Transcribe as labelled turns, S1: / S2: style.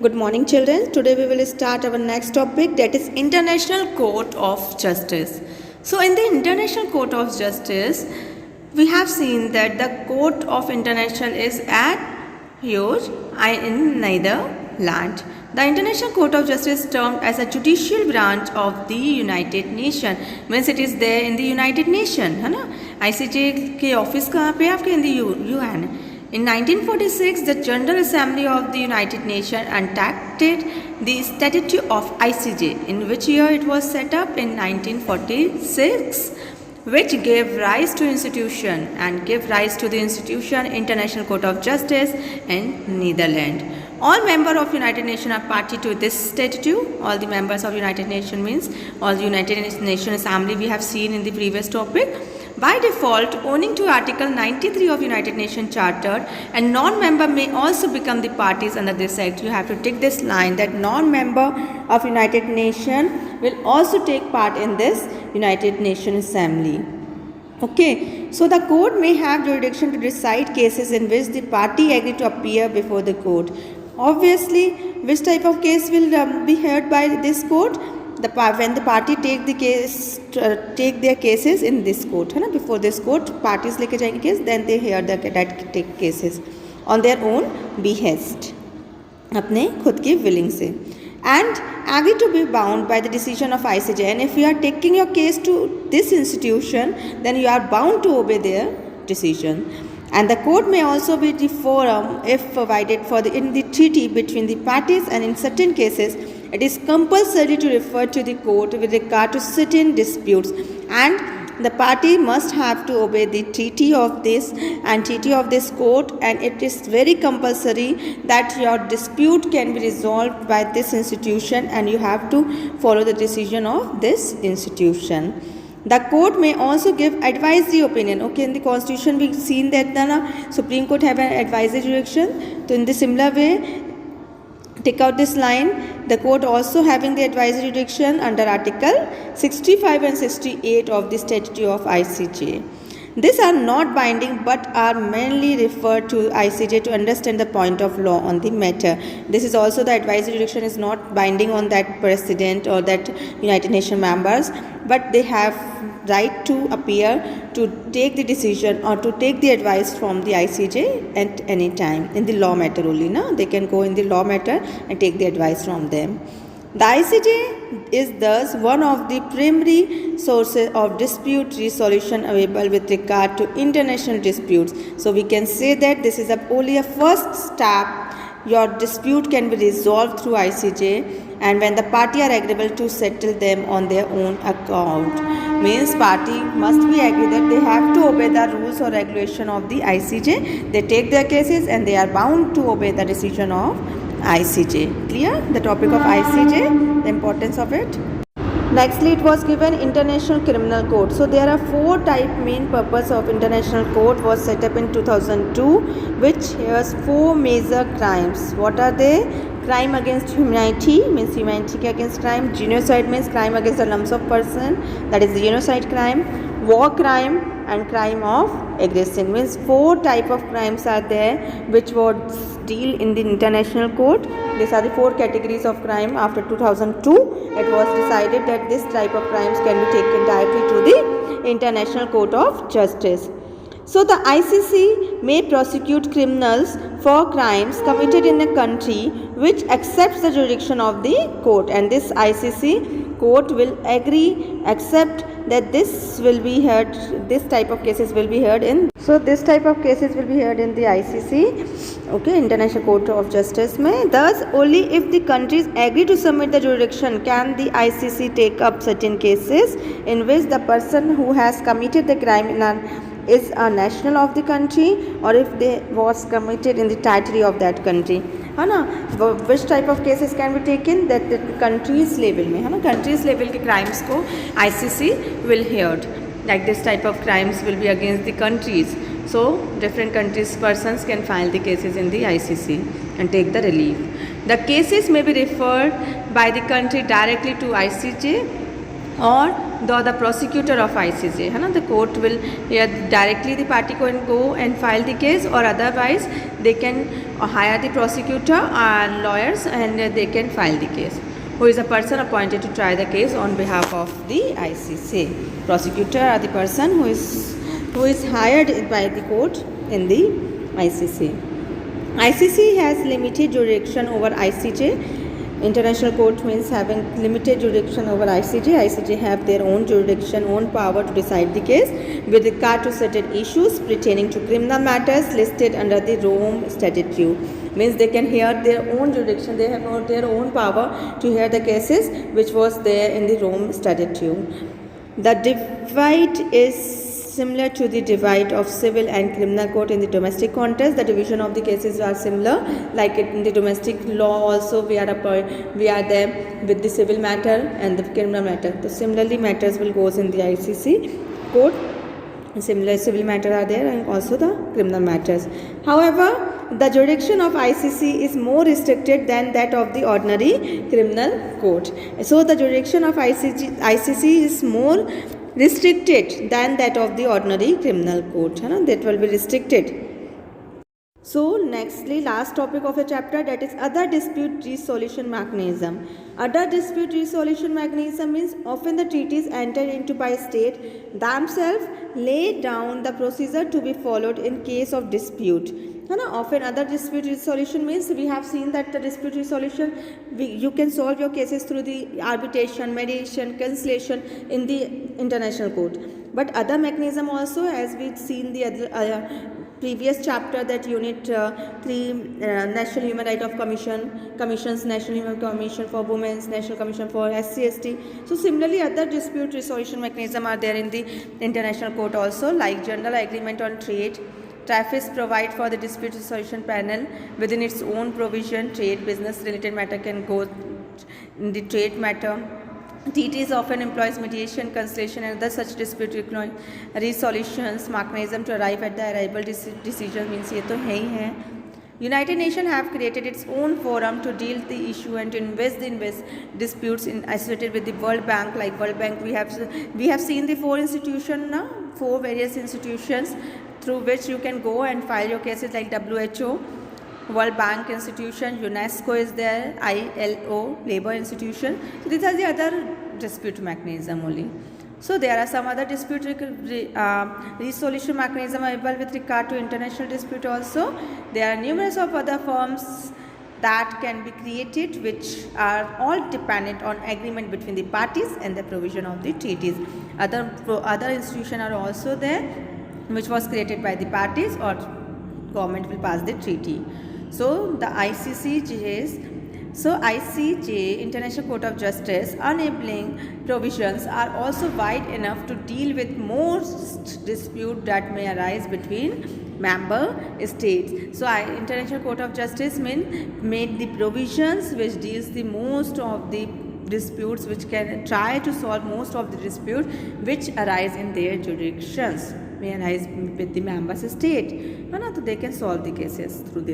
S1: Good morning, children. Today we will start our next topic, that is International Court of Justice. So in the International Court of Justice, we have seen that the Court of International is at Hague in Netherlands. The International Court of Justice, termed as a judicial branch of the United Nations, means it is there in the United Nations, है ना? ICJ के office कहाँ पे आपके? In the UN. In 1946, the General Assembly of the United Nations enacted the Statute of ICJ. In which year it was set up? In 1946, which gave rise to the institution International Court of Justice in Netherlands. All members of United Nations are party to this statute. All the members of United Nations means all the United Nations Assembly we have seen in the previous topic. By default, owing to Article 93 of United Nations Charter, and non-member may also become the parties under this act. You have to take this line that non-member of United Nations will also take part in this United Nations Assembly. Okay, so the court may have jurisdiction to decide cases in which the party agree to appear before the court. Obviously, which type of case will be heard by this court? When the party take their cases in this court, है ना? Before this court, parties लेके जाएंगे case, then they hear that take cases on their own behest, अपने खुद की willing से, and agree to be bound by the decision of ICJ. And if you are taking your case to this institution, then you are bound to obey their decision. And the court may also be the forum if provided for in the treaty between the parties, and in certain cases it is compulsory to refer to the court with regard to certain disputes, and the party must have to obey the treaty of this court, and it is very compulsory that your dispute can be resolved by this institution and you have to follow the decision of this institution. The court may also give advisory opinion. Okay, in the constitution we've seen that the Supreme Court have an advisory jurisdiction. So in the similar way, take out this line, the court also having the advisory jurisdiction under Article 65 and 68 of the Statute of ICJ. These are not binding but are mainly referred to ICJ to understand the point of law on the matter. This is also the advisory jurisdiction is not binding on that president or that United Nations members, but they have right to appear to take the decision or to take the advice from the ICJ at any time in the law matter only. No? They can go in the law matter and take the advice from them. The ICJ is thus one of the primary sources of dispute resolution available with regard to international disputes. So we can say that this is only a first step. Your dispute can be resolved through ICJ, and when the party are agreeable to settle them on their own account. Means party must be agree that they have to obey the rules or regulation of the ICJ. They take their cases and they are bound to obey the decision of ICJ. Clear? The topic of ICJ, the importance of it. Nextly, it was given International Criminal Court. So there are four main purpose of International Court was set up in 2002, which has four major crimes. What are they? Crime against humanity means humanity against crime. Genocide means crime against the lumps of person, that is the genocide crime. War crime and crime of aggression means four type of crimes are there which would deal in the International Court. These are the four categories of crime. After 2002, it was decided that this type of crimes can be taken directly to the International Court of Justice. So the ICC may prosecute criminals for crimes committed in a country which accepts the jurisdiction of the court, and this ICC court will accept that this type of cases will be heard in. So this type of cases will be heard in the ICC, okay, International Court of Justice में. Thus, only if the countries agree to submit the jurisdiction can the ICC take up certain cases in which the person who has committed the crime is a national of the country, or if they was committed in the territory of that country, है ना? Which type of cases can be taken? That the countries level में, है ना? Countries level के crimes को ICC will hear. Like this type of crimes will be against the countries. So different countries persons can file the cases in the ICC and take the relief. The cases may be referred by the country directly to ICJ or the prosecutor of ICJ है ना, the court will या directly the party can go and file the case, or otherwise they can hire the prosecutor and lawyers and they can file the case, who is a person appointed to try the case on behalf of the ICC. Prosecutor are the person who is hired by the court in the ICC. ICC has limited jurisdiction over ICJ. International court means having limited jurisdiction over ICJ. ICJ have their own jurisdiction, own power to decide the case with regard to certain issues pertaining to criminal matters listed under the Rome Statute. Means they can hear their own jurisdiction, they have their own power to hear the cases which was there in the Rome Statute. The divide is similar to the divide of civil and criminal court in the domestic context. The division of the cases are similar, like in the domestic law also we are there with the civil matter and the criminal matter. So similarly matters will goes in the ICC court. Similar civil matters are there and also the criminal matters. However, the jurisdiction of ICC is more restricted than that of the ordinary criminal court. So the jurisdiction of ICC is more restricted than that of the ordinary criminal court, that will be restricted. So nextly, last topic of the chapter, that is other dispute resolution mechanism. Other dispute resolution mechanism means often the treaties entered into by state themselves lay down the procedure to be followed in case of dispute. Often other dispute resolution means we have seen that the dispute resolution you can solve your cases through the arbitration, mediation, conciliation in the international court. But other mechanism also, as we've seen the other previous chapter, that unit 3 National Human Rights of Commissions, National Human Commission for Women, National Commission for SC/ST. So similarly other dispute resolution mechanism are there in the international court also, like General Agreement on Trade. TRIPS provide for the dispute resolution panel within its own provision. Trade business related matter can go in the trade matter. TTs often employs mediation, conciliation and other such dispute resolutions mechanism to arrive at the arrival decision. means ये तो है ही है. United Nations have created its own forum to deal the issue and to invest disputes associated with the World Bank. Like World Bank, we have seen the four various institutions through which you can go and file your cases, like WHO, World Bank institution, UNESCO is there, ILO, Labour institution. So these are the other dispute mechanism only. So there are some other dispute resolution mechanism available with regard to international dispute also. There are numerous of other forms that can be created, which are all dependent on agreement between the parties and the provision of the treaties. Other institutions are also there, which was created by the parties, or government will pass the treaty. So the ICJ, International Court of Justice, enabling provisions are also wide enough to deal with most dispute that may arise between member states. So International Court of Justice made the provisions which deals the most of the disputes, which can try to solve most of the dispute which arise in their jurisdictions, may arise with the member state. So they can solve the cases through this.